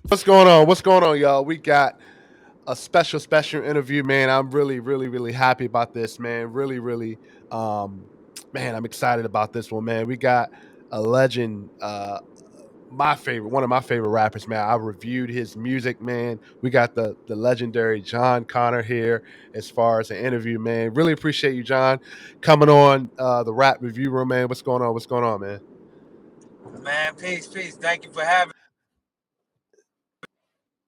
What's going on? What's going on, y'all? We got a special interview, man. I'm really happy about this, man. Um, man, I'm excited about this one, man. We got a legend, one of my favorite rappers, man. I reviewed his music, man. We got the legendary Jon Connor here as far as an interview, man. Really appreciate you, John, coming on the rap review room, man. What's going on? What's going on, man? Man, peace, peace. Thank you for having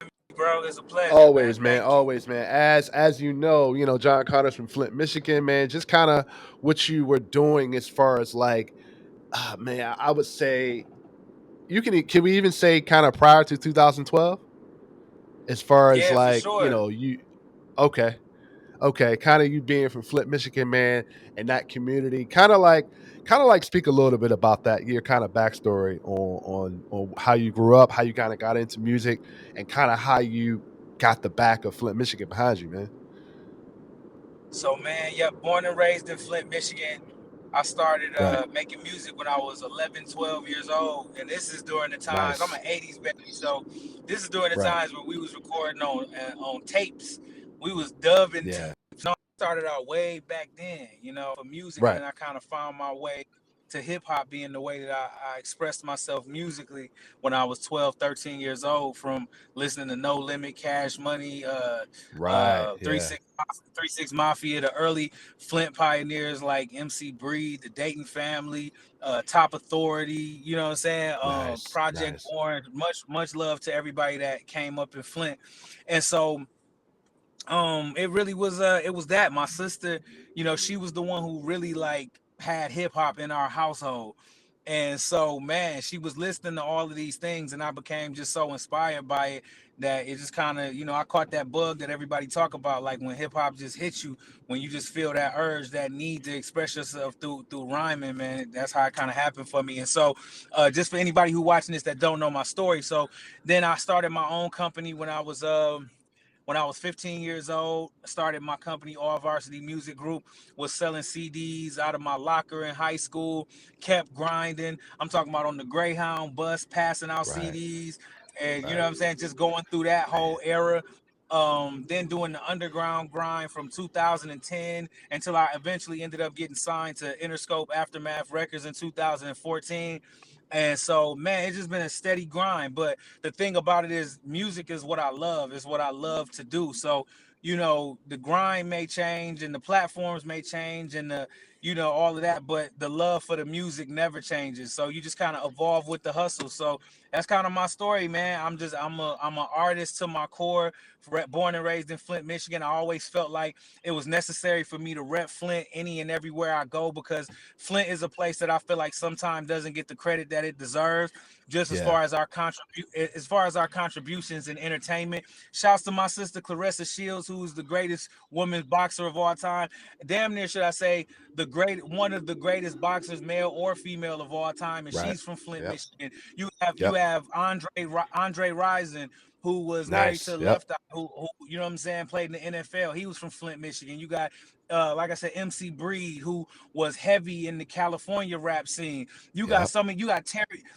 me, bro. It's a pleasure, man. Always, man. Thank you. Always, man. As John Connor's from Flint, Michigan, man. Just kind of what you were doing as far as like, man. I would say can we even say kind of prior to 2012, as far as Yeah, for like sure. you. Okay, okay, kind of you being from Flint, Michigan, man, and that community, kind of like speak a little bit about that your kind of backstory on how you grew up, how you kind of got into music, and kind of how you got the back of Flint, Michigan behind you, man. So, man, yep, born and raised in Flint, Michigan. I started Right. making music when I was 11, 12 years old. And this is during the times, I'm Nice. an 80s baby. So, this is during the Right. times when we was recording on tapes. We was dubbing Yeah. tapes. Started out way back then, for music. And Right. then I kind of found my way to hip hop being the way that I expressed myself musically when I was 12, 13 years old from listening to No Limit, Cash Money, Right. Three Yeah. Six, 36 Mafia, the early Flint pioneers like MC Breed, the Dayton Family, Top Authority. You know what I'm saying? Nice. Project Nice. Orange. Much love to everybody that came up in Flint, and so it really was it was that my sister, she was the one who really like had hip hop in our household. And so, man, she was listening to all of these things, and I became just so inspired by it that it just kind of, I caught that bug that everybody talk about, like when hip hop just hits you, when you just feel that urge, that need to express yourself through rhyming, man. That's how it kind of happened for me. And so, just for anybody who watching this that don't know my story, so then I started my own company when I was 15 years old. I started my company, All Varsity Music Group, was selling CDs out of my locker in high school, kept grinding. I'm talking about on the Greyhound bus, passing out Right. CDs, and you know Right. what I'm saying, just going through that whole Man. era. Then doing the underground grind from 2010 until I eventually ended up getting signed to Interscope Aftermath Records in 2014. And so, man, it's just been a steady grind. But the thing about it is music is what I love, is what I love to do. So, the grind may change and the platforms may change and all of that, but the love for the music never changes. So you just kind of evolve with the hustle. So that's kind of my story, man. I'm an artist to my core, born and raised in Flint, Michigan. I always felt like it was necessary for me to rep Flint any and everywhere I go, because Flint is a place that I feel like sometimes doesn't get the credit that it deserves, just Yeah. as far as our contributions in entertainment. Shouts to my sister Clarissa Shields, who is the greatest women's boxer of all time. Damn near, should I say, one of the greatest boxers, male or female, of all time, and Right. she's from Flint, Yep. Michigan. You Yep. have Andre Rison, who was married Nice. to Yep. Left Eye, who you know what I'm saying, played in the NFL. He was from Flint, Michigan. You got like I said, MC Breed, who was heavy in the California rap scene. Yep.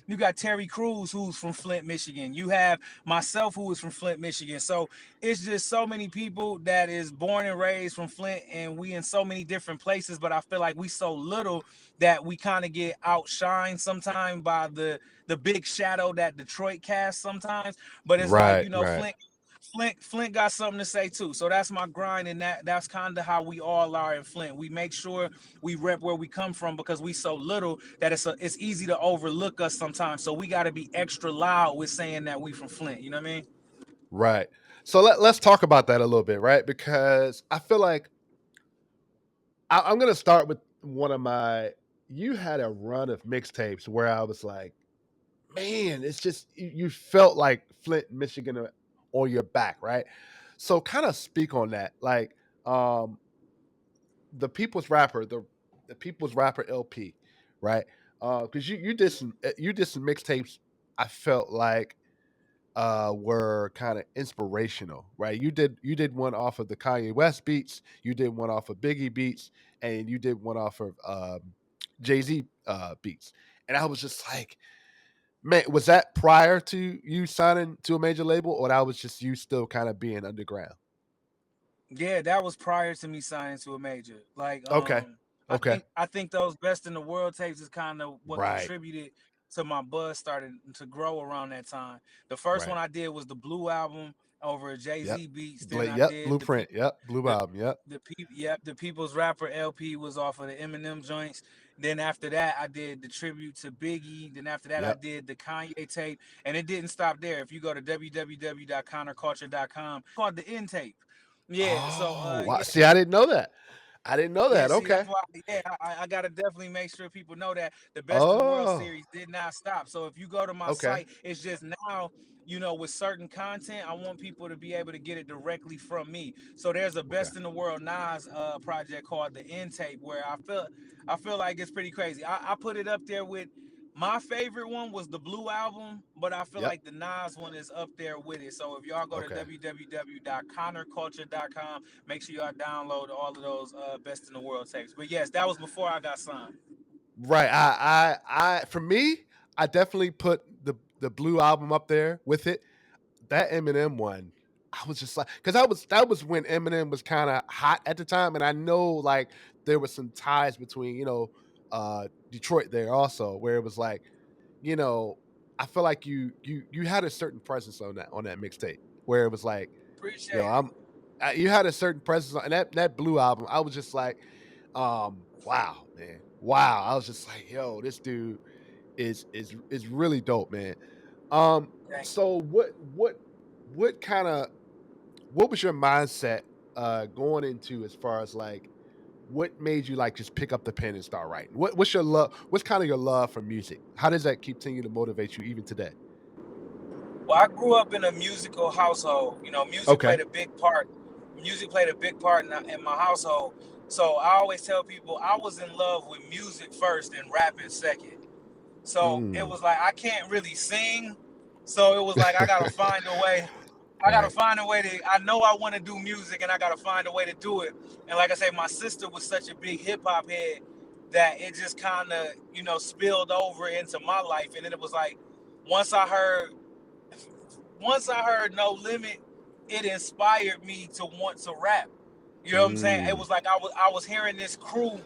You got Terry Crews, who's from Flint, Michigan. You have myself, who is from Flint, Michigan. So it's just so many people that is born and raised from Flint, and we in so many different places. But I feel like we so little that we kind of get outshined sometimes by the big shadow that Detroit casts sometimes. But it's like, Right. Right. Flint got something to say too. So that's my grind, and that's kind of how we all are in Flint. We make sure we rep where we come from, because we so little that it's easy to overlook us sometimes. So we got to be extra loud with saying that we from Flint. You know what I mean? Right. So let's talk about that a little bit, right? Because I feel like I'm gonna start with one of my. You had a run of mixtapes where I was like, man, it's just you felt like Flint, Michigan, on your back, right? So kind of speak on that, like um, the People's Rapper, the People's Rapper LP, right? Because you did some mixtapes. I felt like were kind of inspirational, right? You did one off of the Kanye West beats, you did one off of Biggie beats, and you did one off of Jay Z beats, and I was just like, Man, was that prior to you signing to a major label, or that was just you still kind of being underground? Yeah, that was prior to me signing to a major. Like, Okay. Okay. I think those best in the world tapes is kind of what Right. contributed to my buzz starting to grow around that time. The first Right. one I did was the Blue album over Jay Yep. Z beats. Then I Yep. did Blueprint. Yep. Blue the album. Yep. the People's Rapper LP was off of the Eminem joints. Then after that, I did the tribute to Biggie. Then after that, I Yep. did the Kanye tape, and it didn't stop there. If you go to www.connorculture.com, called the End tape. Yeah, so Oh, wow. yeah, See, I didn't know that. I didn't know yeah, that. see, Okay. that's why. Yeah, I gotta definitely make sure people know that the Best in the World Oh. series did not stop. So if you go to my Okay. site, it's just now, with certain content, I want people to be able to get it directly from me. So there's a Okay. Best in the World Nas project called the End Tape, where I feel like it's pretty crazy. I put it up there with. My favorite one was the Blue album, but I feel Yep. like the Nas one is up there with it. So if y'all go to Okay. www.connorculture.com, make sure y'all download all of those best in the world tapes. But yes, that was before I got signed. Right. For me, I definitely put the Blue album up there with it. That Eminem one, I was just like, because that was when Eminem was kind of hot at the time, and I know like there was some ties between Detroit there also, where it was like, you know, I feel like you had a certain presence on that mixtape, where it was like, yo, Appreciate it. you had a certain presence on that Blue album. I was just like, wow, man, wow. I was just like, yo, this dude is really dope, man. Um, Thank you. so what kind of what was your mindset going into as far as like what made you like just pick up the pen and start writing? What's your love? What's kind of your love for music? How does that continue to motivate you even today? Well, I grew up in a musical household. Music Okay. played a big part. Music played a big part in my household. So I always tell people I was in love with music first and rapping second. So it Mm. was like I can't really sing. So it was like I gotta find a way. I gotta Right. find a way to. I know I want to do music, and I gotta find a way to do it. And like I say, my sister was such a big hip hop head that it just kind of spilled over into my life. And then it was like once I heard once I heard No Limit, it inspired me to want to rap. You know what I'm saying? It Mm. was like I was hearing this crew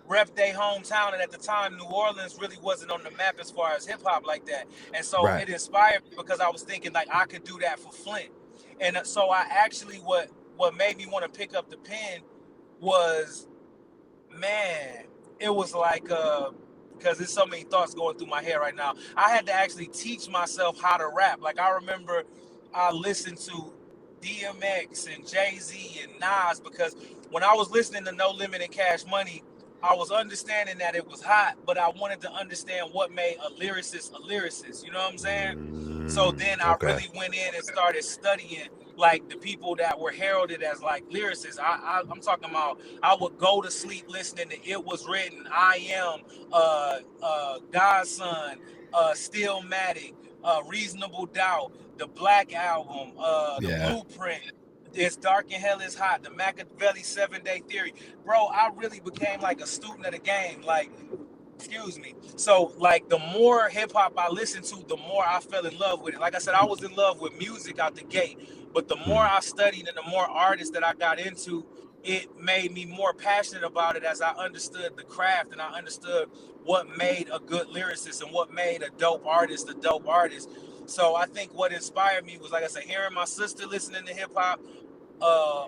rep their hometown, and at the time, New Orleans really wasn't on the map as far as hip hop like that. And so Right. it inspired me because I was thinking like I could do that for Flint. And so I actually what made me want to pick up the pen was, man, it was like because there's so many thoughts going through my head right now. I had to actually teach myself how to rap. Like I remember I listened to DMX and Jay-Z and Nas because when I was listening to No Limit and Cash Money, I was understanding that it was hot, but I wanted to understand what made a lyricist a lyricist. You know what I'm saying? So Mm. then I Okay. really went in and started studying like the people that were heralded as like lyricists. I'm talking about I would go to sleep listening to It Was Written, I Am, Godson, Stillmatic, Reasonable Doubt, the Black Album, the Yeah. Blueprint. It's Dark and Hell is Hot, the Machiavelli 7 Day Theory. Bro, I really became like a student of the game. Like, excuse me. So, like, the more hip hop I listened to, the more I fell in love with it. Like I said, I was in love with music out the gate, but the more Mm. I studied and the more artists that I got into, it made me more passionate about it as I understood the craft and I understood what made a good lyricist and what made a dope artist. So I think what inspired me was, like I said, hearing my sister listening to hip hop,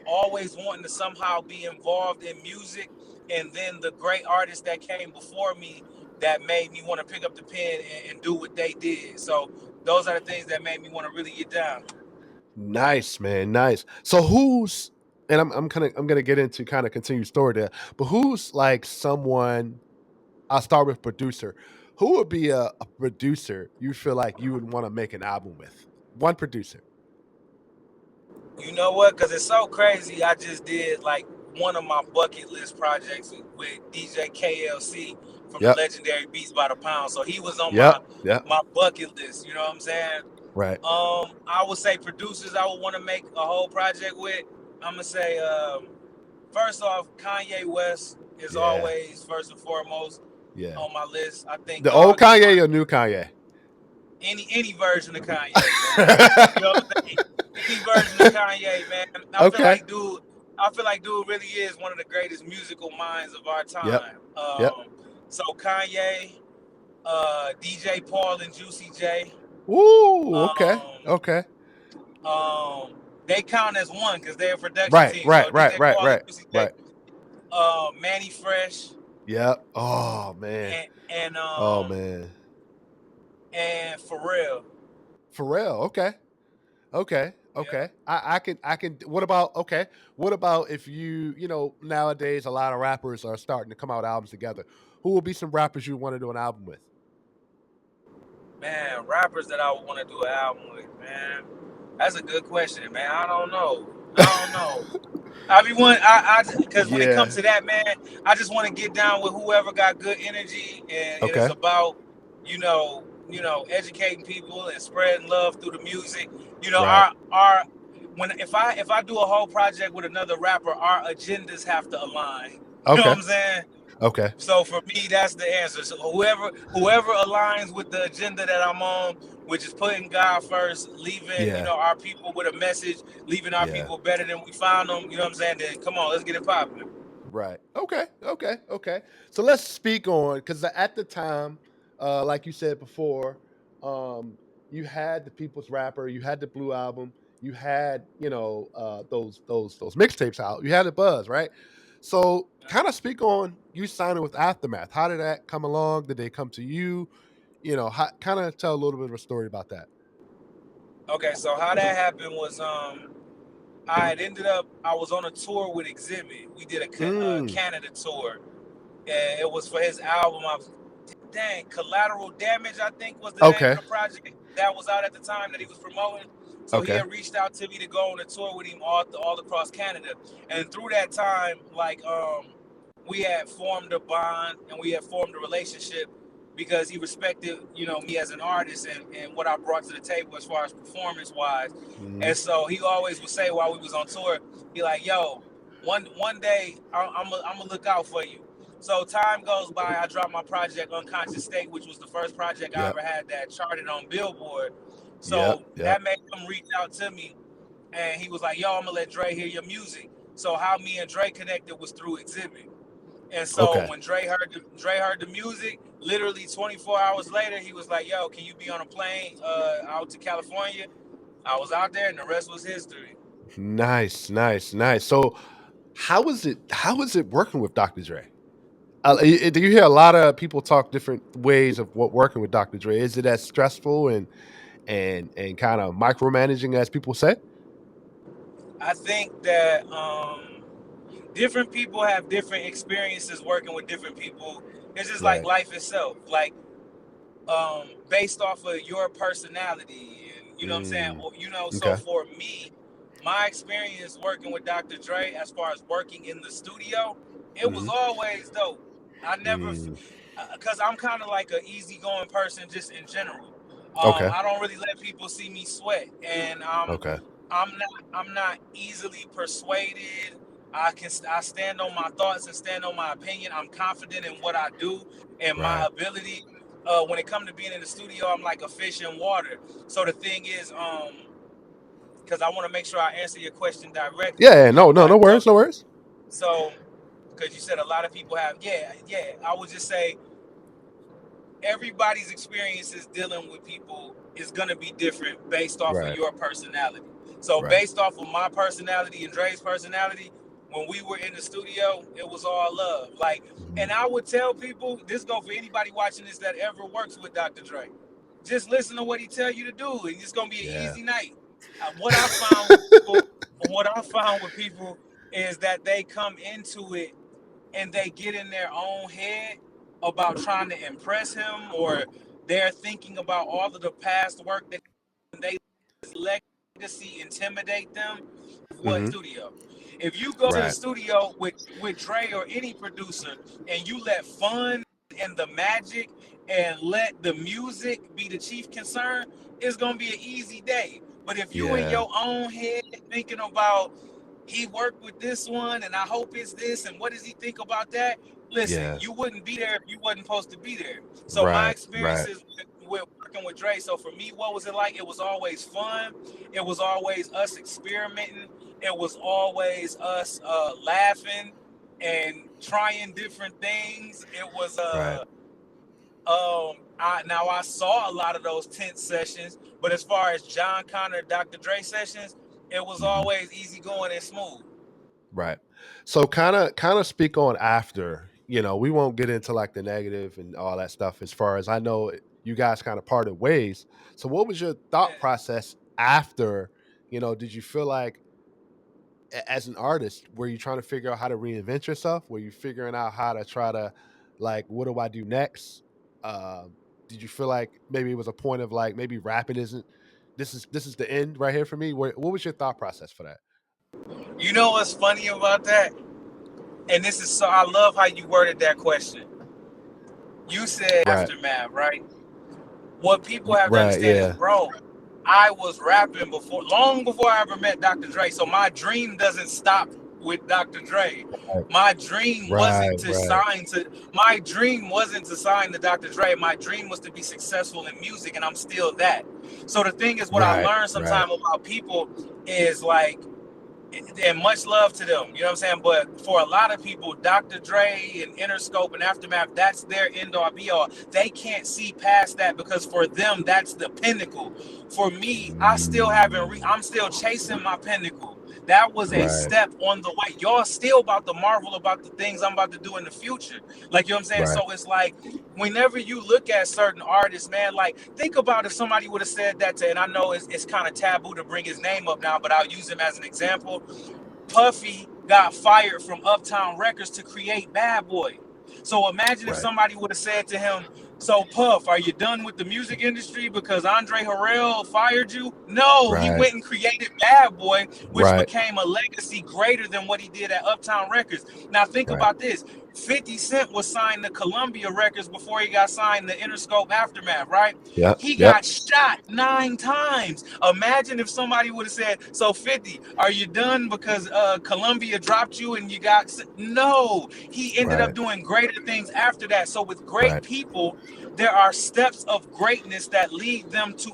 always wanting to somehow be involved in music, and then the great artists that came before me that made me want to pick up the pen and do what they did. So those are the things that made me want to really get down. Nice, man. Nice. So who's and I'm gonna get into kind of continue story there, but who's like someone I'll start with producer. Who would be a producer you feel like you would want to make an album with? One producer. You know what? Because it's so crazy. I just did like one of my bucket list projects with DJ KLC from the Yep. legendary Beats by the Pound. So he was on Yep. my Yep. my bucket list. You know what I'm saying? Right. I would say producers I would want to make a whole project with. I'm gonna say first off, Kanye West is Yeah. always first and foremost Yeah. on my list. I think The old dog is one. Kanye or new Kanye? Any version of Kanye, man. You know what I'm saying? Any version of Kanye, man. Okay. I feel like dude really is one of the greatest musical minds of our Yep. time. Yep. So Kanye, DJ Paul and Juicy J, Woo. Okay. um, Okay. they count as one because they're a production Right. team. So Right. DJ Right. Right. Paul and Right. Juicy J, Right. Manny Fresh, Yep. Oh man. and and Oh um man. and Pharrell. Pharrell. Okay. Okay. Yeah. Okay. I can what about okay. What about if nowadays a lot of rappers are starting to come out albums together. Who will be some rappers you want to do an album with? Man, rappers that I would want to do an album with, man. That's a good question, man. I don't know. I don't know. Because when it Yeah. comes to that, man, I just want to get down with whoever got good energy, and it is Okay. about, educating people and spreading love through the music. Right. Our when if I do a whole project with another rapper, our agendas have to align. You know Okay. what I'm saying? Okay. So for me, that's the answer. So whoever aligns with the agenda that I'm on, which is putting God first, leaving Yeah. our people with a message, leaving our Yeah. people better than we found them. You know what I'm saying? Then come on, let's get it popping. Right. Okay. Okay. Okay. So let's speak on because at the time, like you said before, um, you had the People's Rapper, you had the Blue Album, you had those mixtapes out, you had the buzz, right? So kind of speak on you signing with Aftermath. How did that come along? Did they come to you? Kind of tell a little bit of a story about that. Okay, so how that happened was I was on a tour with Exhibit. We did a Mm. Canada tour, and it was for his album. Collateral Damage, I think was the name of Okay. the project that was out at the time that he was promoting. So he Okay. had reached out to me to go on a tour with him all across Canada, and through that time, we had formed a bond and we had formed a relationship because he respected me as an artist and what I brought to the table as far as performance wise. Mm. And so he always would say while we was on tour, be like, "Yo, one day I'm gonna look out for you." So time goes by. I dropped my project Unconscious State, which was the first project I Yep. ever had that charted on Billboard. Yep. So Yep. that made him reach out to me, and he was like, "Yo, I'm gonna let Dre hear your music." So how me and Dre connected was through Exhibit. And so Okay. when Dre heard the music, literally 24 hours later, he was like, "Yo, can you be on a plane out to California?" I was out there, and the rest was history. Nice. Nice. Nice. So how is it working with Dr. Dre? Do you hear a lot of people talk different ways of what working with Dr. Dre? Is it as stressful and kind of micromanaging as people say? I think that different people have different experiences working with different people. It's just like Right. life itself, like based off of your personality, and you know what I'm saying. Mm, So okay. for me, my experience working with Dr. Dre, as far as working in the studio, it was Hmm. always dope. I never, Mm, because I'm kind of like an easygoing person just in general. okay. I don't really let people see me sweat, and Okay. I'm not easily persuaded. I stand on my thoughts and stand on my opinion. I'm confident in what I do and my Right. ability. When it comes to being in the studio, I'm like a fish in water. So the thing is, because I want to make sure I answer your question directly. Yeah. No. No. No Like worries. No worries. so, because you said a lot of people have, yeah. I would just say everybody's experiences dealing with people is going to be different based off of Right. your personality. So Right. based off of my personality and Dre's personality, when we were in the studio, it was all love. Hmm. And I would tell people, this go for anybody watching this that ever works with Dr. Dre. Just listen to what he tell you to do, and it's gonna be an Yeah. easy night. What I found with people, is that they come into it and they get in their own head about trying to impress him, or they're thinking about all of the past work that they legacy intimidate them. What Hmm. studio? If you go to the Right. studio with Dre or any producer and you let fun and the magic and let the music be the chief concern, it's gonna be an easy day. But if you in Yeah. your own head thinking about he worked with this one and I hope it's this and what does he think about that? Listen, Yeah. you wouldn't be there if you wasn't supposed to be there. So my Right. Right. experiences with working with Dre. So for me, what was it like? It was always fun. It was always us experimenting. It was always us laughing and trying different things. It was Right. I saw a lot of those tense sessions, but as far as Jon Connor, Dr. Dre sessions, it was Mhm. always easy going and smooth. Right. So kind of speak on after, we won't get into like the negative and all that stuff as far as I know you guys kind of parted ways. So what was your thought Yeah. process after, did you feel like as an artist, were you trying to figure out how to reinvent yourself? Were you figuring out how to try to like what do I do next? Did you feel like maybe it was a point of like maybe rapping isn't this is the end right here for me? What was your thought process for that? You know what's funny about that? And this is so I love how you worded that question. You said Right. aftermath, right? What people have to Right, understand is, yeah. bro, I was rapping long before I ever met Dr. Dre. So my dream doesn't stop with Dr. Dre. Right, My dream right, wasn't to right, sign to my dream wasn't to sign to Dr. Dre. My dream was to be successful in music, and I'm still that. So the thing is, what I right, learned right, sometimes about people is like, and much love to them, you know what I'm saying? But for a lot of people, Dr. Dre and Interscope and Aftermath, that's their end all be all. They can't see past that because for them, that's the pinnacle. For me, I still haven't, mm, I'm still chasing my pinnacle. That was a right, step on the way. Y'all still about to marvel about the things I'm about to do in the future. Like, you know what I'm saying? right, So it's like, whenever you look at certain artists, man, like, think about if somebody would have said that to, and I know it's kind of taboo to bring his name up now, but I'll use him as an example. Puffy got fired from Uptown Records to create Bad Boy. So imagine if right, somebody would have said to him, "So Puff, are you done with the music industry because Andre Harrell fired you?" No, he right, went and created Bad Boy, which right, became a legacy greater than what he did at Uptown Records. Now think right. about this. 50 Cent was signed to Columbia Records before he got signed to Interscope Aftermath, right? Yep, He yep, got shot 9 times. Imagine if somebody would have said, "So 50, are you done because Columbia dropped you and you got?" No, he ended right, up doing greater things after that. So with great right, people, there are steps of greatness that lead them to.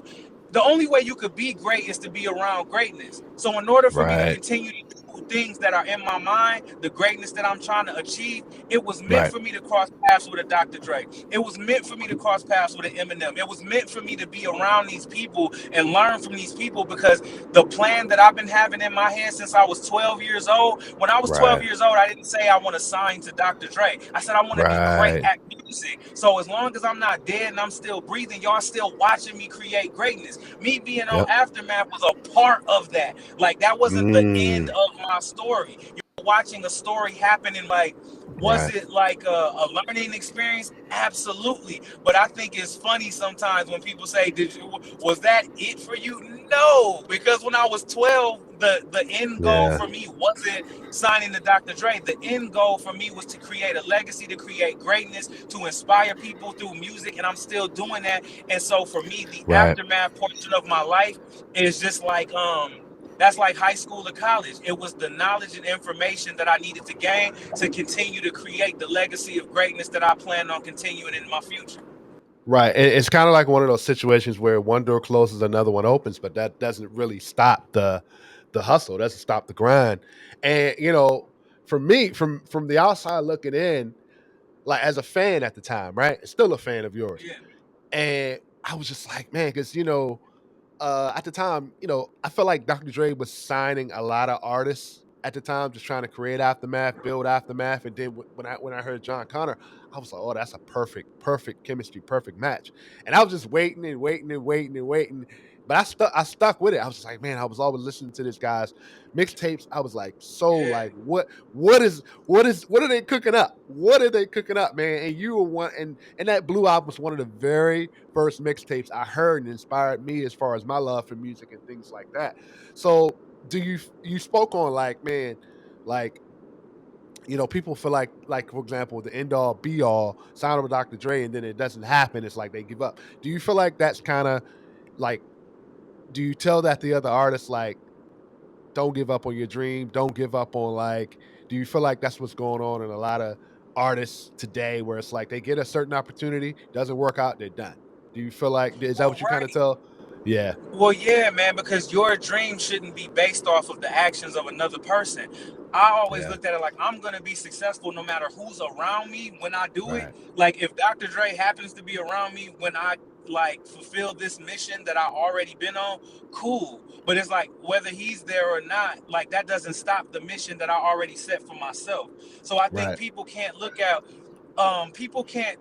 The only way you could be great is to be around greatness. So in order for me to right, continue to do things that are in my mind, the greatness that I'm trying to achieve, it was meant right, for me to cross paths with a Dr. Dre. It was meant for me to cross paths with an Eminem. It was meant for me to be around these people and learn from these people because the plan that I've been having in my head since I was 12 years old, when I was 12 right, years old, I didn't say I want to sign to Dr. Dre. I said I want to be great right. at music. So as long as I'm not dead and I'm still breathing, y'all still watching me create greatness. Me being on Yep. Aftermath was a part of that. Like that wasn't the end Mm, of my story. You're watching a story happening. Like, was right. it like a learning experience? Absolutely. But I think it's funny sometimes when people say, "Did you? Was that it for you?" No, because when I was 12, the end goal Yeah. for me wasn't signing to Dr. Dre. The end goal for me was to create a legacy, to create greatness, to inspire people through music, and I'm still doing that. And so for me, the Right. aftermath portion of my life is just like that's like high school or college. It was the knowledge and information that I needed to gain to continue to create the legacy of greatness that I plan on continuing in my future. Right. It's kind of like one of those situations where one door closes, another one opens, but that doesn't really stop the hustle. Doesn't stop the grind. And for me, from the outside looking in, like as a fan at the time, right? Still a fan of yours. Yeah, And I was just like, man, because at the time, I felt like Dr. Dre was signing a lot of artists at the time, just trying to create aftermath, build aftermath, and then when I heard Jon Connor, I was like, oh, that's a perfect chemistry, perfect match. And I was just waiting and waiting and waiting and waiting. But I stuck with it. I was just like, man, I was always listening to this guy's mixtapes. I was like, so yeah, like what are they cooking up? What are they cooking up, man? And you were one and that Blue Album was one of the very first mixtapes I heard and inspired me as far as my love for music and things like that. So do you spoke on like, man, like people feel like for example the end all be all sound of Dr. Dre and then it doesn't happen. It's like they give up. Do you feel like that's kind of like do you tell that the other artists like don't give up on your dream, don't give up on like do you feel like that's what's going on in a lot of artists today where it's like they get a certain opportunity, doesn't work out, they're done. Do you feel like is that Well, what you kind of right. tell? Yeah, Well, yeah, man, because your dream shouldn't be based off of the actions of another person. I always yeah, looked at it like I'm gonna be successful no matter who's around me when I do it. right, Like if Dr. Dre happens to be around me when I like fulfill this mission that I already been on, cool. But it's like whether he's there or not, like that doesn't stop the mission that I already set for myself. So I think right. people can't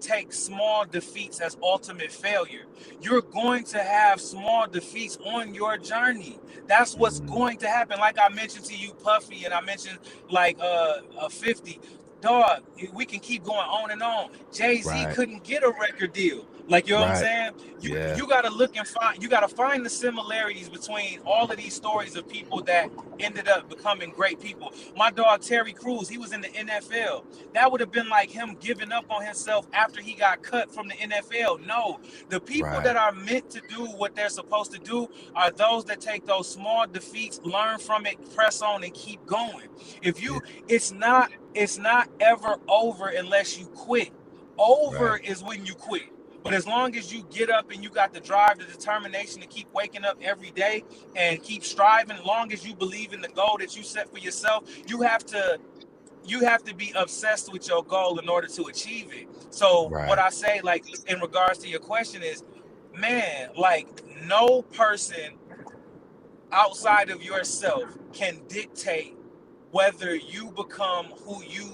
take small defeats as ultimate failure. You're going to have small defeats on your journey. That's what's Mm, going to happen. Like I mentioned to you, Puffy, and I mentioned like a 50. Dog, we can keep going on and on. Jay-Z right, couldn't get a record deal. Like you know what I'm right. saying? You Yeah, you gotta look and find you gotta find the similarities between all of these stories of people that ended up becoming great people. My dog Terry Crews, he was in the NFL. That would have been like him giving up on himself after he got cut from the NFL. No, the people right. that are meant to do what they're supposed to do are those that take those small defeats, learn from it, press on, and keep going. If Yeah, you, it's not ever over unless you quit. right, Over is when you quit. But as long as you get up and you got the drive, the determination to keep waking up every day and keep striving, as long as you believe in the goal that you set for yourself, you have to be obsessed with your goal in order to achieve it. So what right, I say, like in regards to your question, is, man, like no person outside of yourself can dictate whether you become who you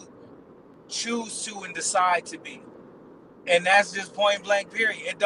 choose to and decide to be. And that's just point blank period. It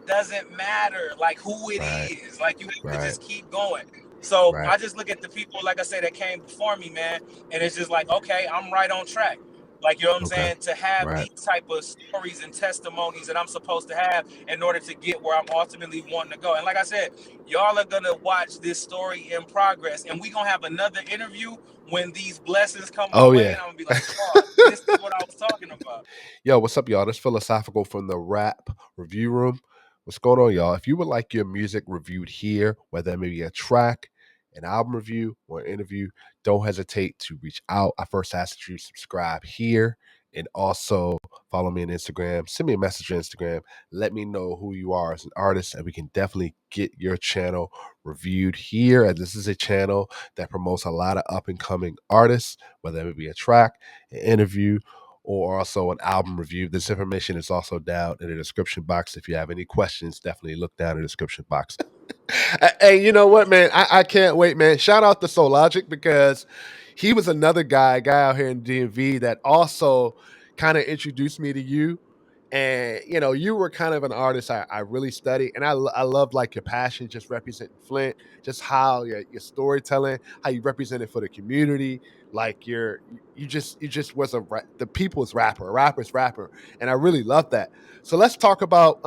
doesn't matter like who it right, is. Like you have to right, just keep going. So right. I just look at the people, like I say, that came before me, man, and it's just like, okay, I'm right on track. Like you know what I'm Okay, saying? To have right. these type of stories and testimonies that I'm supposed to have in order to get where I'm ultimately wanting to go. And like I said, y'all are gonna watch this story in progress, and we gonna have another interview when these blessings come my Oh way, yeah. and I'm gonna be like, oh, this is what I was talking about. Yo, what's up, y'all? This philosophical from the Rap Review Room. What's going on, y'all? If you would like your music reviewed here, whether it may be a track, an album review, or an interview, don't hesitate to reach out. I first ask that you subscribe here and also follow me on Instagram. Send me a message on Instagram. Let me know who you are as an artist, and we can definitely get your channel reviewed here. And this is a channel that promotes a lot of up and coming artists, whether it be a track, an interview, or also an album review. This information is also down in the description box. If you have any questions, definitely look down in the description box. Hey, you know what, man? I can't wait, man. Shout out to Soul Logic because he was another guy out here in DMV that also kind of introduced me to you. And you were kind of an artist I really study, and I love like your passion, just representing Flint, just how your storytelling, how you represented for the community, like you just was the people's rapper, a rapper's rapper, and I really love that. So let's talk about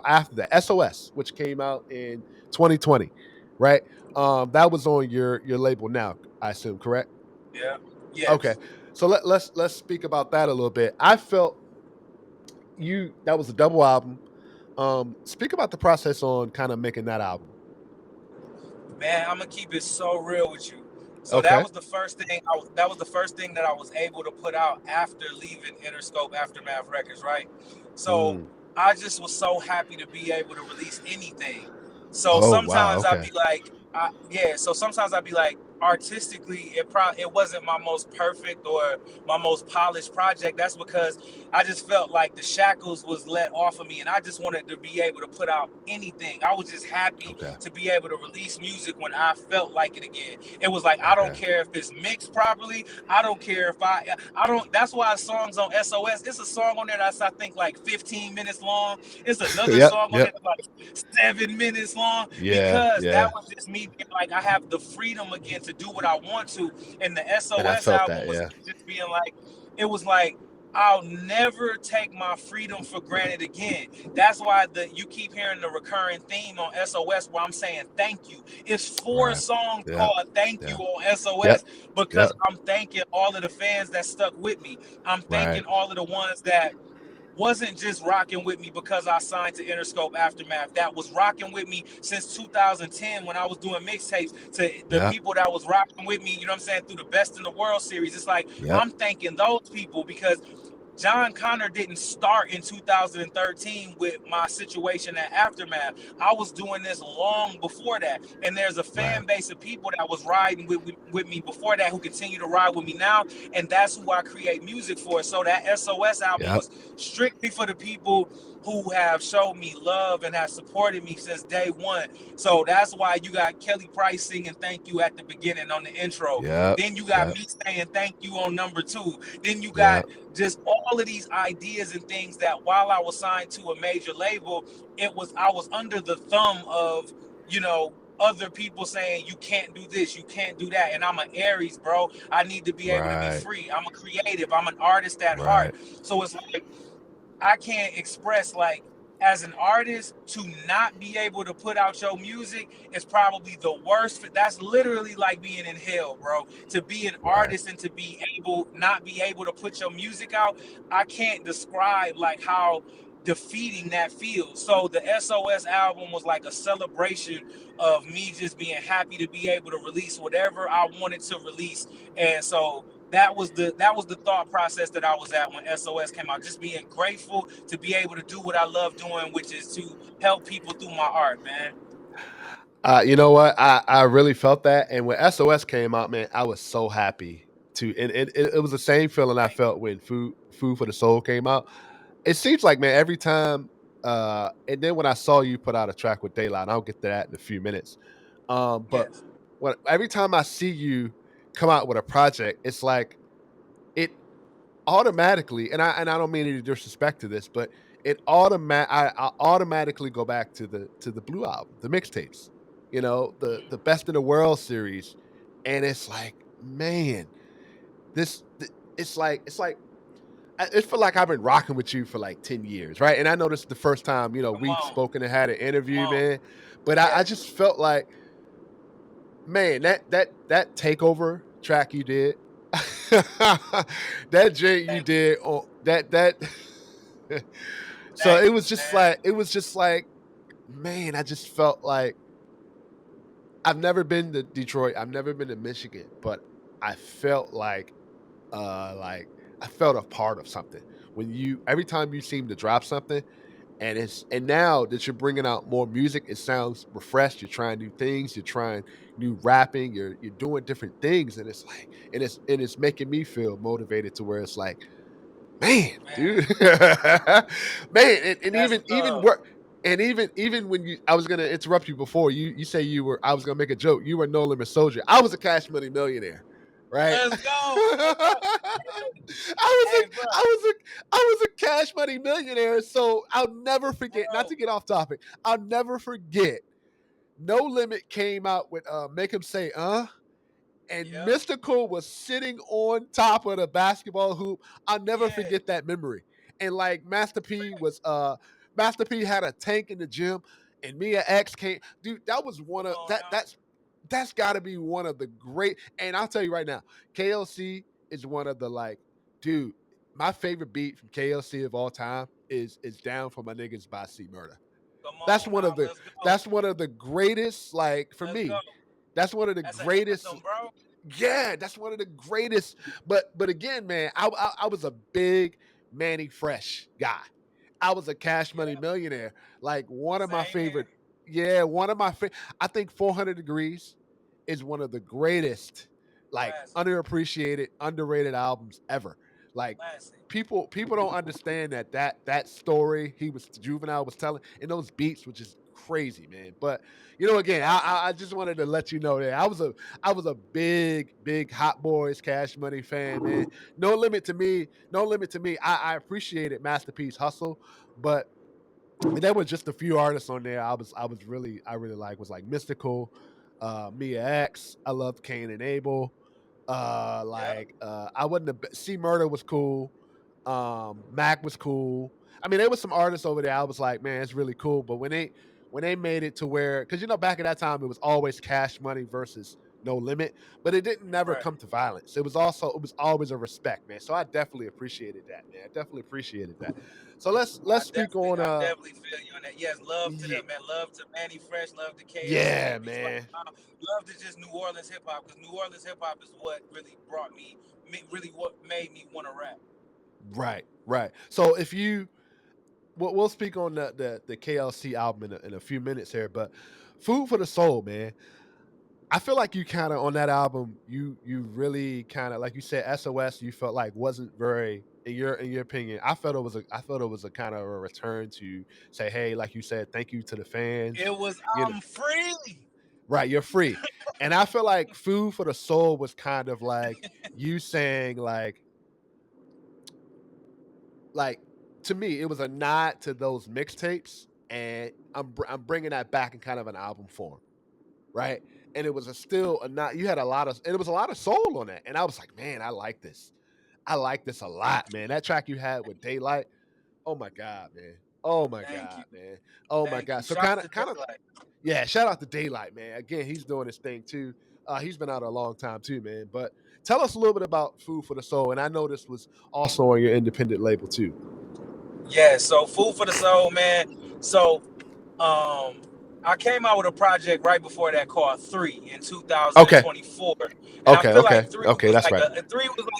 after that SOS, which came out in 2020, right? That was on your label now, I assume, correct? Yeah. Okay. Yes. So let's speak about that a little bit. I felt you that was a double album. Speak about the process on kind of making that album. Man, I'm gonna keep it so real with you. So that Okay. was the first thing. That was the first thing that I was able to put out after leaving Interscope Aftermath Records, right? So Mm. I just was so happy to be able to release anything. So Oh wow. sometimes I'd Okay. be like, yeah. So sometimes I'd be like, artistically, it wasn't my most perfect or my most polished project. That's because I just felt like the shackles was let off of me, and I just wanted to be able to put out anything. I was just happy Okay. to be able to release music when I felt like it again. It was like I don't Okay. care if it's mixed properly. I don't care if I don't. That's why songs on SOS. It's a song on there that's I think like 15 minutes long. It's another Yep. song on there Yep. that's like 7 minutes long Yeah. because that Yeah. was just me being like I have the freedom again to do what I want to. And the And I SOS felt album that. was Yeah. me just being like, it was like I'll never take my freedom for granted again. That's why you keep hearing the recurring theme on SOS where I'm saying thank you. It's four Right. songs Yeah. called Thank You Yeah. on Yep. SOS because Yep. I'm thanking all of the fans that stuck with me. I'm Right. thanking all of the ones that wasn't just rocking with me because I signed to Interscope Aftermath. That was rocking with me since 2010 when I was doing mixtapes, to the Yep. people that was rocking with me, you know what I'm saying, through the Best in the World series. It's like Yep. I'm thanking those people because Jon Connor didn't start in 2013 with my situation at Aftermath. I was doing this long before that. And there's a Right. fan base of people that was riding with me before that who continue to ride with me now. And that's who I create music for. So that SOS album Yep. was strictly for the people who have showed me love and have supported me since day one. So that's why you got Kelly Price singing thank you at the beginning on the intro. Yep. Then you got Yep. me saying thank you on number two. Then you got Yep. just all of these ideas and things that while I was signed to a major label, I was under the thumb of, you know, other people saying you can't do this, you can't do that. And I'm an Aries, bro. I need to be able to be Right. free. I'm a creative. I'm an artist at heart. Right. So it's like I can't express like as an artist to not be able to put out your music is probably the worst. That's literally like being in hell, bro. To be an Right. artist and to be able not be able to put your music out, I can't describe like how defeating that feels. So the SOS album was like a celebration of me just being happy to be able to release whatever I wanted to release. And so that was the thought process that I was at when SOS came out. Just being grateful to be able to do what I love doing, which is to help people through my art, man. You know what? I really felt that, and when SOS came out, man, I was so happy to. And it was the same feeling I Thank you. felt when Food for the Soul came out. It seems like, man, every time. And then when I saw you put out a track with Daylight, I'll get to that in a few minutes. But Yes. when every time I see you come out with a project, it's like it automatically, and I don't mean any disrespect to this, but I automatically go back to the Blue album, the mixtapes, the Best in the World series, and it's like, man, it's like it feel like I've been rocking with you for like 10 years, right? And I know this is the first time Come we've on. spoken and had an Come interview, on. man, but I Yes. just felt like, man, that takeover track you did, that joint you Thank you. did on that. So Thank it you, was just man. like man, I just felt like I've never been to Detroit, I've never been to Michigan, but I felt like I felt a part of something when you every time you seem to drop something. And now that you're bringing out more music, it sounds refreshed. You're trying new things. You're trying new rapping. You're doing different things, and it's like, and it's making me feel motivated to where it's like, man, Man, dude, man, and that's even love. work. And even when I was gonna interrupt you before, you say I was gonna make a joke. You were No Limit Soldier. I was a Cash Money Millionaire, right? Let's go. Let's go. Hey, bro. I was a Cash Money Millionaire. So I'll never forget. Not Bro. to get off topic, I'll never forget. No Limit came out with "Make Him Say and Yep. Mystical was sitting on top of the basketball hoop. I'll never Yeah. forget that memory. And like Master P had a tank in the gym, and Mia X came. Dude, that was one Come of on that now. that's gotta be one of the great. And I'll tell you right now, KLC is one of the like, dude, my favorite beat from KLC of all time is Down for My Niggas by C Murder. Come That's on one now. of the Let's go. that's one of the greatest, like, for Let's go. me, that's one of the That's an greatest. anthem, bro. Yeah, that's one of the greatest. But again, man, I was a big Manny Fresh guy. I was a Cash Money Yeah. Millionaire. Like one of my Same favorite. here. Yeah, one of my favorite. I think 400 Degrees is one of the greatest, like Classic. underappreciated, underrated albums ever. Like Classic. people don't understand that story Juvenile was telling, and those beats were just crazy, man. But again, Classic. I just wanted to let you know that I was a big Hot Boys Cash Money fan, man. No limit to me, no limit to me. I appreciated Masterpiece Hustle, but there were just a few artists on there I really like was like Mystical, Mia X. I loved Cain and Abel. Yep. I wouldn't have C Murder was cool. Mac was cool. I mean, there was some artists over there. I was like, man, it's really cool. But when they made it to where, because back at that time it was always Cash Money versus No Limit, but it didn't never Right. come to violence. It was always a respect, man. So I definitely appreciated that, man. I definitely appreciated that. So let's speak on I definitely feel you on that. Yes, love to yeah, them, man. Love to Manny Fresh, love to KLC yeah, and Beats by man. Pound. Love to just New Orleans hip hop because New Orleans hip hop is what really brought me, really what made me want to rap. Right, right. So if you, we'll speak on the KLC album in a few minutes here, but Food for the Soul, man. I feel like you kind of on that album, you really kind of like you said SOS. You felt like wasn't very in your opinion. I felt it was a kind of a return to say, hey, like you said, thank you to the fans. It was You know, I'm free. right? You're free, and I feel like Food for the Soul was kind of like you saying like to me, it was a nod to those mixtapes, and I'm bringing that back in kind of an album form, right? And it was a still a not you had a lot of and it was a lot of soul on that, and I was like, man, I like this. I like this a lot, man. That track you had with Daylight, oh my god, man. Oh my Thank you. god, man. Oh my Thank you. god. So Shout out to kind of Daylight. yeah. Shout out to Daylight, man. Again, he's doing his thing too. He's been out a long time too, man. But tell us a little bit about Food for the Soul, and I know this was also on your independent label too. Yeah, so Food for the Soul, man. So um I came out with a project right before that called Three in Okay. 2024. And I Okay. feel Okay. like Three Okay. was That's right.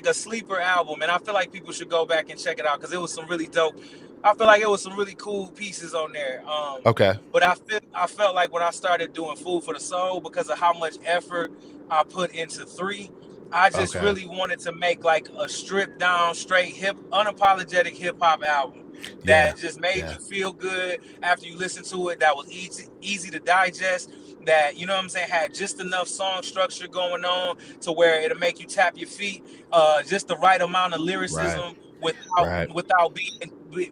like a sleeper album. And I feel like people should go back and check it out because it was some really dope. I feel like it was some really cool pieces on there. Okay. But I felt like when I started doing Food for the Soul, because of how much effort I put into Three, I just Okay. really wanted to make like a stripped down, straight hip, unapologetic hip hop album Yeah. that just made Yeah. you feel good after you listen to it. That was easy to digest. That, you know what I'm saying, had just enough song structure going on to where it'll make you tap your feet. Just the right amount of Right. lyricism Right. without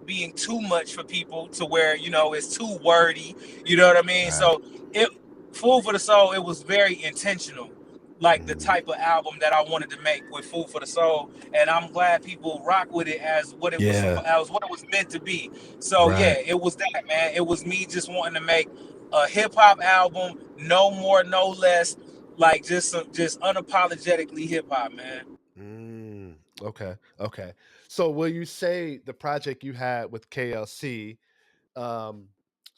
being too much for people to where, you know, it's too wordy. You know what I mean? Right. So it Food for the Soul, it was very intentional, like the Mm. type of album that I wanted to make with Food for the Soul, and I'm glad people rock with it Yeah. as what it was meant to be. So yeah, Right. it was that, man. It was me just wanting to make a hip hop album, no more, no less, like just unapologetically hip hop, man. Mm. Okay. Okay. So will you say the project you had with KLC um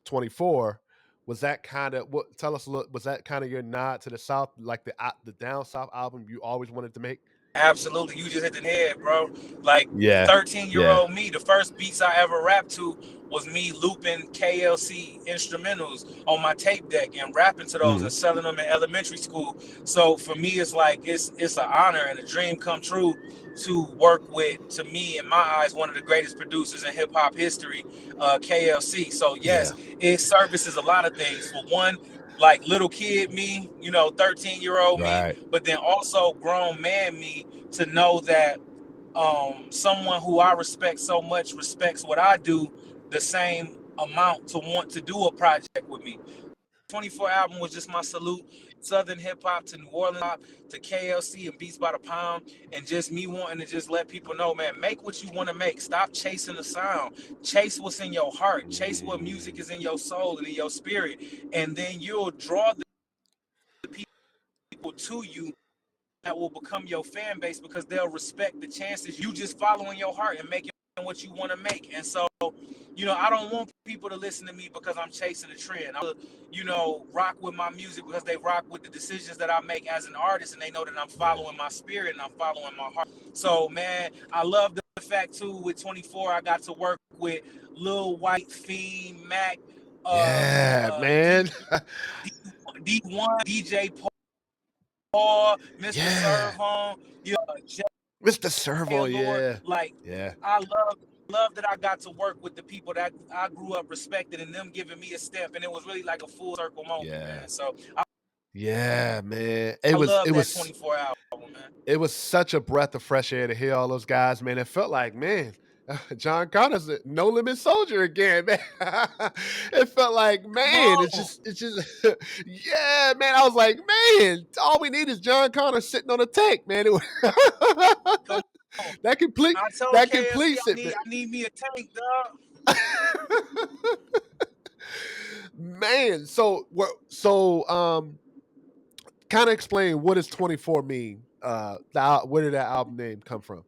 24 was that kind of what tell us a little was that kind of your nod to the South like the down South album you always wanted to make? Absolutely, you just hit the head, bro. Like Yeah. 13-year Yeah. old me, the first beats I ever rapped to was me looping KLC instrumentals on my tape deck and rapping to those Mm. and selling them in elementary school. So for me, it's like it's an honor and a dream come true to work with, to me in my eyes, one of the greatest producers in hip hop history, KLC. So Yeah. yes, it services a lot of things. For one, like little kid me, you know, 13-year-old me, Right. but then also grown man me, to know that someone who I respect so much respects what I do the same amount to want to do a project with me. 24 album was just my salute. Southern hip hop to New Orleans hop to KLC and Beats by the Pound, and just me wanting to just let people know, man, make what you want to make. Stop chasing the sound. Chase what's in your heart. Chase what music Mm. is in your soul and in your spirit, and then you'll draw the people to you that will become your fan base because they'll respect the chances you just following your heart and making what you want to make. And so, you know, I don't want people to listen to me because I'm chasing a trend. I, you know, rock with my music because they rock with the decisions that I make as an artist, and they know that I'm Yeah. following my spirit and I'm following my heart. So, man, I love the fact too with 24, I got to work with Lil White, Fiend, Mac, Yeah, man. D1, DJ Paul, Mr. Yeah. Servon, you know, Mr. Servo, Lord, yeah. like Yeah. I love that I got to work with the people that I grew up respecting and them giving me a step, and it was really like a full circle moment, Yeah. man. So Yeah, man. I love that 24 album, man. It was such a breath of fresh air to hear all those guys, man. It felt like, man, John Connor's a no limit soldier again, man. It felt like, Come man, on, it's just, yeah, man. I was like, man, all we need is John Connor sitting on a tank, man. come on. That complete, I told that KLC completes it, man. I need me a tank, dog. Man, so what? So, kind of explain what does 24 mean? Where did that album name come from?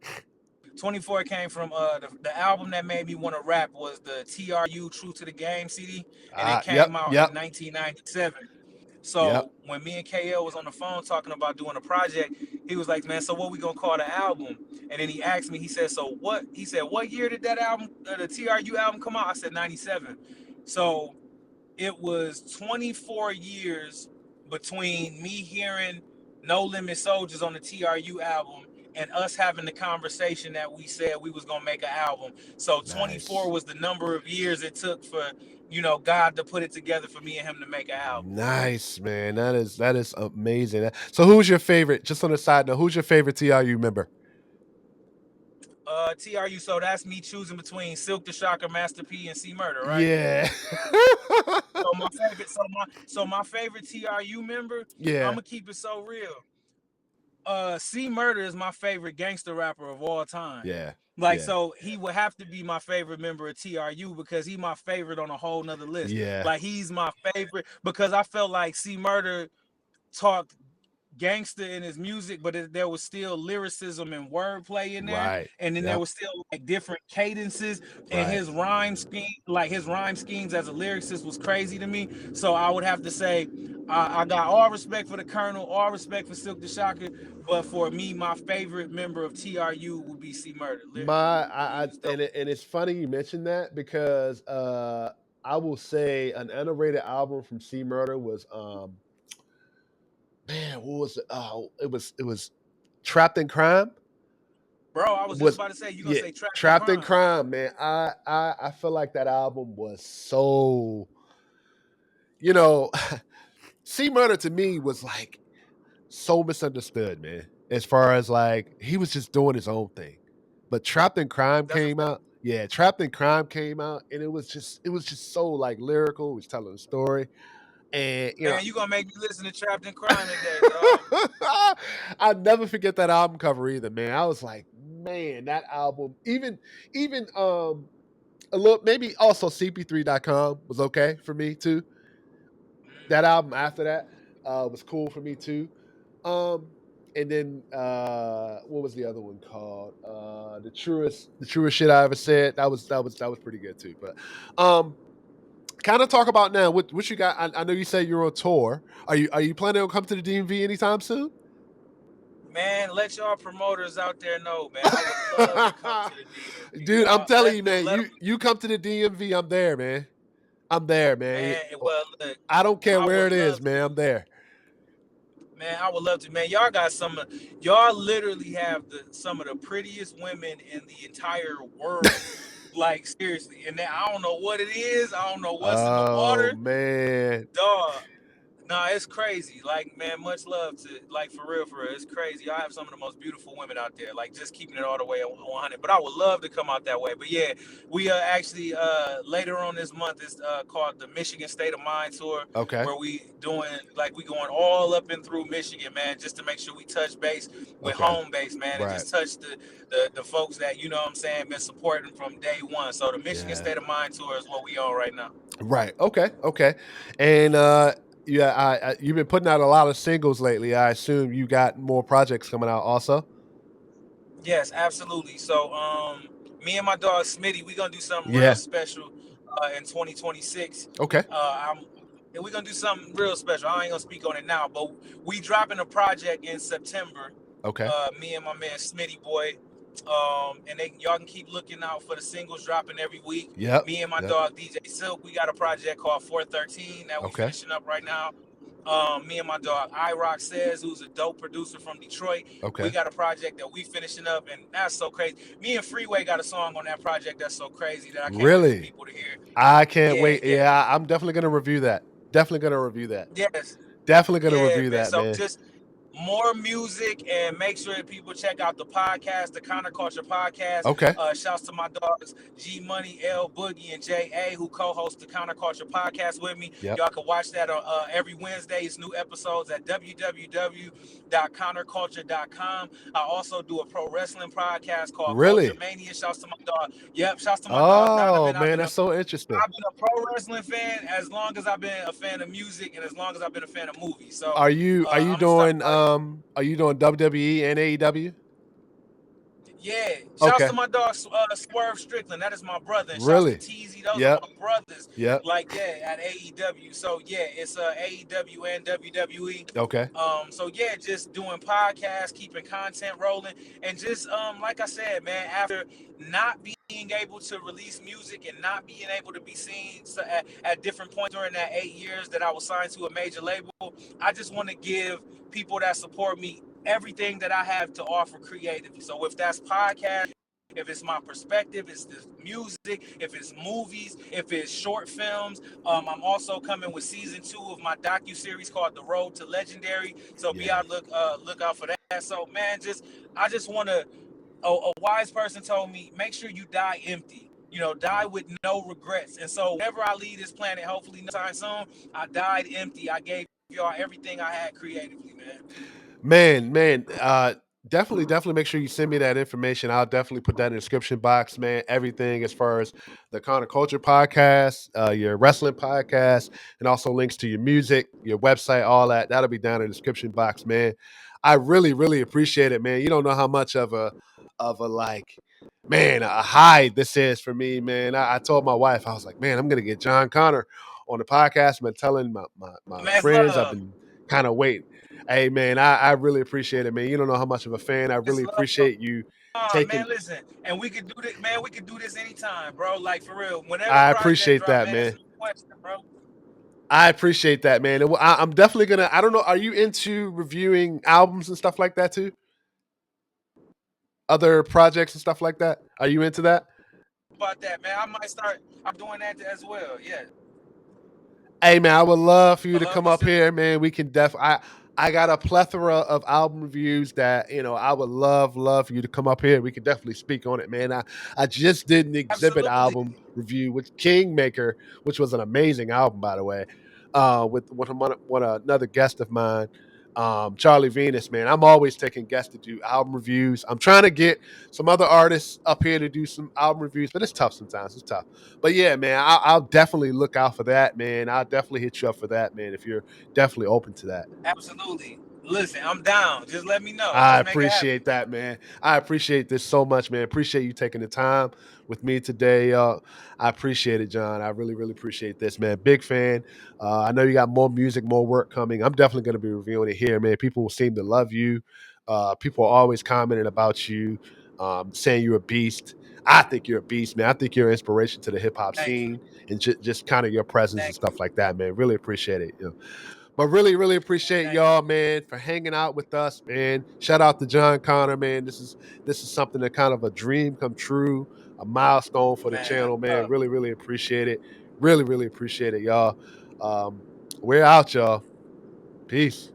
24 came from the album that made me want to rap was the TRU True to the Game CD, and it Yep, came out yep. in 1997. Yep. So when me and KL was on the phone talking about doing a project, he was like, "Man, so what we gonna call the album?" And then he asked me, he said, "So what?" He said, "What year did that album, the TRU album, come out?" I said, "97." So it was 24 years between me hearing No Limit Soldiers on the TRU album and us having the conversation that we said we was gonna make an album. So 24 Nice. was the number of years it took for, God to put it together for me and him to make an album. Nice, man. That is amazing. So who's your favorite? Just on the side note, who's your favorite TRU member? TRU, so that's me choosing between Silk the Shocker, Master P, and C Murder, right? Yeah. So my favorite TRU member, I'm Yeah. gonna keep it so real. C Murder is my favorite gangster rapper of all time. Yeah. Like, Yeah. so he would have to be my favorite member of TRU because he's my favorite on a whole nother list. Yeah. Like, he's my favorite because I felt like C Murder talked gangster in his music, but there was still lyricism and wordplay in there, Right. and then there Yep. was still like different cadences, and Right. his rhyme schemes as a lyricist was crazy to me. So I would have to say, I got all respect for the Colonel, all respect for Silk the Shocker, but for me, my favorite member of TRU would be C Murder. My He I was and dope. it's funny you mentioned that because I will say an underrated album from C Murder was man, what was it? Oh, it was Trapped in Crime. Bro, I was just Was about to say, you gonna Yeah, say Trapped in Trapped in Crime. Crime, man. I feel like that album was so, you know, C Murder to me was like so misunderstood, man. As far as like he was just doing his own thing. But Trapped in Crime That's a came fact. out. Yeah, Trapped in Crime came out and it was just so like lyrical. It was telling a story. And Man, you gonna make me listen to Trapped in Crime today, dog. I'll never forget that album cover either, man. I was like, man, that album, even a little maybe also CP3.com was okay for me too. That album after that was cool for me too. Um, and then what was the other one called? The truest shit I ever said. That was pretty good too. But kind of talk about now what you got. I know you said you're on tour. Are you planning on coming to the DMV anytime soon? Man, let y'all promoters out there know, man. I would love to come to the DMV. Dude, I'm Y'all telling you, man. let them, You come to the DMV, I'm there, man. I'm there, man. man. Well, look, I don't care I where would it is, love man. to, I'm there. man. I would love to, man. Y'all got y'all literally have some of the prettiest women in the entire world. Like, seriously. And then I don't know what it is. I don't know what's in the Oh water, man. dog. Nah, it's crazy. Like, man, much love to, like, for real, for real. It's crazy. I have some of the most beautiful women out there. Like, just keeping it all the way 100. But I would love to come out that way. But yeah, we actually later on this month is called the Michigan State of Mind tour, Okay. where we going all up and through Michigan, man, just to make sure we touch base with Okay. home base, man, and Right. just touch the folks that, you know what I'm saying, been supporting from day one. So the Michigan Yeah. State of Mind tour is what we on right now. Right. Okay. Okay. And yeah, you've been putting out a lot of singles lately. I assume you got more projects coming out also. Yes, absolutely. So, me and my dog Smitty, we gonna do something real Yeah. special in 2026. Okay. I'm and we gonna do something real special. I ain't gonna speak on it now, but we dropping a project in September. Okay. Me and my man Smitty boy, and y'all can keep looking out for the singles dropping every week. Yep. Me and my Yep. dog DJ Silk, we got a project called 413 that we Okay. finishing up right now. Me and my dog iRock Says, who's a dope producer from Detroit, we Okay. got a project that we finishing up, and that's so crazy. Me and Freeway got a song on that project that's so crazy that I can't wait for Really? people to hear. I can't Yeah, wait. yeah, Yeah, I'm definitely gonna review that. Definitely gonna review that. yes, Definitely gonna yeah, review man. that, So man. just more music, and make sure that people check out the podcast, the Counterculture podcast. Okay. Shouts to my dogs G Money, L Boogie, and J A, who co-host the Counterculture podcast with me. Yep. Y'all can watch that on every Wednesday. It's new episodes at www.counterculture.com. I also do a pro wrestling podcast called Culture Really? Mania. Shouts to my dog. Yep. Shouts to my dog Oh Donovan. I've man, been that's so interesting. a pro wrestling fan as long as I've been a fan of music and as long as I've been a fan of movies. So Are you I'm gonna start. doing WWE and AEW? Yeah, shouts to Okay. my dog Swerve Strickland. That is my brother, and shouts to Really? TZ. Those are Yep. my brothers. Yep. Like yeah, at AEW. So yeah, it's AEW and WWE. Okay. So yeah, just doing podcasts, keeping content rolling, and just like I said, man, after not being able to release music and not being able to be seen at different points during that 8 years that I was signed to a major label, I just want to give people that support me everything that I have to offer creatively. So if that's podcast, if it's my perspective, it's the music, if it's movies, if it's short films. I'm also coming with season 2 of my docu series called The Road to Legendary. So be Yeah. out look out for that. So man, I just want to. A wise person told me, make sure you die empty. You know, die with no regrets. And so whenever I leave this planet, hopefully no time soon, I died empty. I gave y'all everything I had creatively, man. Man, definitely make sure you send me that information. I'll definitely put that in the description box, man. Everything as far as the Connor Culture podcast, your wrestling podcast, and also links to your music, your website, all that. That'll be down in the description box, man. I really appreciate it, man. You don't know how much of a like, man, a high this is for me, man. I told my wife, I was like, man, I'm gonna get Jon Connor on the podcast. I've been telling my Man's friends, I've love. been kind of waiting. Hey man, I really appreciate it, man. You don't know how much of a fan. I It's really love, bro. appreciate you taking. Man, listen, and we could do this, man. We could do this anytime, bro. Like for real. Whenever I project appreciate drop, that, man, it's man. no question, bro. I appreciate that, man. I'm definitely gonna. I don't know. Are you into reviewing albums and stuff like that too? Other projects and stuff like that. Are you into that? About that, man. I might start. I'm doing that as well. Yeah. Hey man, I would love for you I to love come to up see. here, man. We can I got a plethora of album reviews that I would love for you to come up here. We could definitely speak on it, man. I just did an exhibit Absolutely. album review with Kingmaker, which was an amazing album, by the way. With another guest of mine, Charlie Venus, man. I'm always taking guests to do album reviews. I'm trying to get some other artists up here to do some album reviews, but it's tough sometimes. It's tough. But yeah, man, I'll definitely look out for that, man. I'll definitely hit you up for that, man, if you're definitely open to that. Absolutely. Listen, I'm down. Just let me know. I Let's make it happen. appreciate that, man. I appreciate this so much, man. Appreciate you taking the time with me today. I appreciate it, John. I really appreciate this, man. Big fan. I know you got more music, more work coming. I'm definitely going to be reviewing it here, man. People seem to love you. People are always commenting about you, saying you're a beast. I think you're a beast, man. I think you're an inspiration to the hip hop Thank you. scene and just kind of your presence and Thank stuff you. like that, man. Really appreciate it. But really appreciate Thank you. y'all, man, for hanging out with us, man. Shout out to Jon Connor, man. This is something that kind of a dream come true, a milestone for the Man, channel, man. Really appreciate it. Really appreciate it, y'all. Um, we're out, y'all. Peace.